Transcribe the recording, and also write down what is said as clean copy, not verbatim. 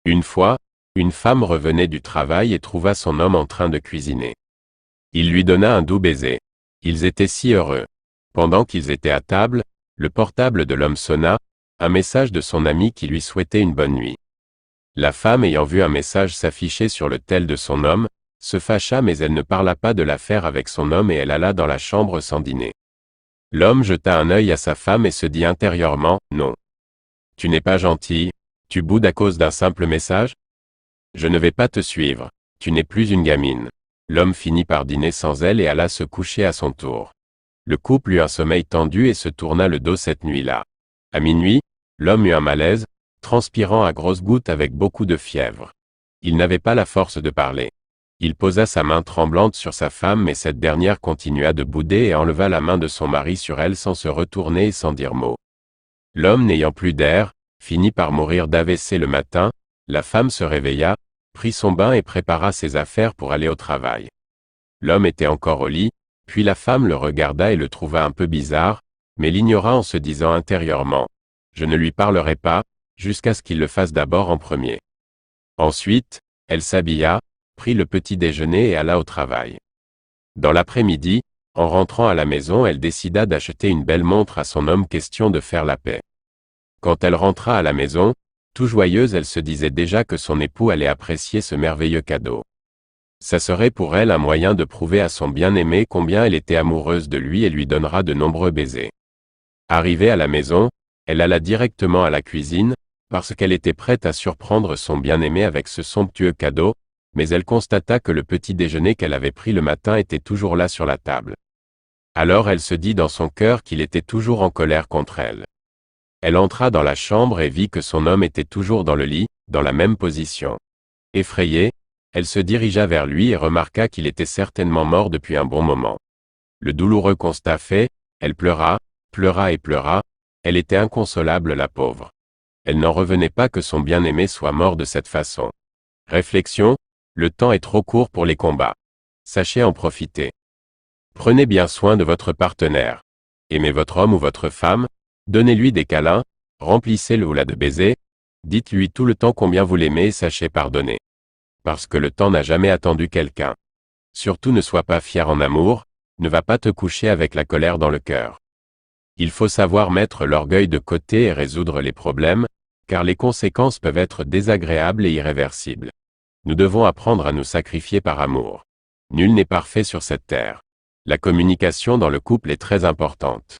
Une fois, une femme revenait du travail et trouva son homme en train de cuisiner. Il lui donna un doux baiser. Ils étaient si heureux. Pendant qu'ils étaient à table, le portable de l'homme sonna, un message de son ami qui lui souhaitait une bonne nuit. La femme ayant vu un message s'afficher sur le tel de son homme, se fâcha mais elle ne parla pas de l'affaire avec son homme et elle alla dans la chambre sans dîner. L'homme jeta un œil à sa femme et se dit intérieurement, « Non. Tu n'es pas gentille, tu boudes à cause d'un simple message? Je ne vais pas te suivre, tu n'es plus une gamine. » L'homme finit par dîner sans elle et alla se coucher à son tour. Le couple eut un sommeil tendu et se tourna le dos cette nuit-là. À minuit, l'homme eut un malaise, transpirant à grosses gouttes avec beaucoup de fièvre. Il n'avait pas la force de parler. Il posa sa main tremblante sur sa femme mais cette dernière continua de bouder et enleva la main de son mari sur elle sans se retourner et sans dire mot. L'homme n'ayant plus d'air, finit par mourir d'AVC le matin, la femme se réveilla, prit son bain et prépara ses affaires pour aller au travail. L'homme était encore au lit, puis la femme le regarda et le trouva un peu bizarre, mais l'ignora en se disant intérieurement, « Je ne lui parlerai pas, jusqu'à ce qu'il le fasse d'abord en premier. » Ensuite, elle s'habilla, prit le petit déjeuner et alla au travail. Dans l'après-midi, en rentrant à la maison, elle décida d'acheter une belle montre à son homme question de faire la paix. Quand elle rentra à la maison, tout joyeuse, elle se disait déjà que son époux allait apprécier ce merveilleux cadeau. Ça serait pour elle un moyen de prouver à son bien-aimé combien elle était amoureuse de lui et lui donnera de nombreux baisers. Arrivée à la maison, elle alla directement à la cuisine, parce qu'elle était prête à surprendre son bien-aimé avec ce somptueux cadeau, mais elle constata que le petit déjeuner qu'elle avait pris le matin était toujours là sur la table. Alors elle se dit dans son cœur qu'il était toujours en colère contre elle. Elle entra dans la chambre et vit que son homme était toujours dans le lit, dans la même position. Effrayée, elle se dirigea vers lui et remarqua qu'il était certainement mort depuis un bon moment. Le douloureux constat fait, elle pleura, pleura et pleura, elle était inconsolable la pauvre. Elle n'en revenait pas que son bien-aimé soit mort de cette façon. Réflexion, le temps est trop court pour les combats. Sachez en profiter. Prenez bien soin de votre partenaire. Aimez votre homme ou votre femme, donnez-lui des câlins, remplissez-le ou la de baisers, dites-lui tout le temps combien vous l'aimez et sachez pardonner. Parce que le temps n'a jamais attendu quelqu'un. Surtout ne sois pas fier en amour, ne va pas te coucher avec la colère dans le cœur. Il faut savoir mettre l'orgueil de côté et résoudre les problèmes, car les conséquences peuvent être désagréables et irréversibles. Nous devons apprendre à nous sacrifier par amour. Nul n'est parfait sur cette terre. La communication dans le couple est très importante.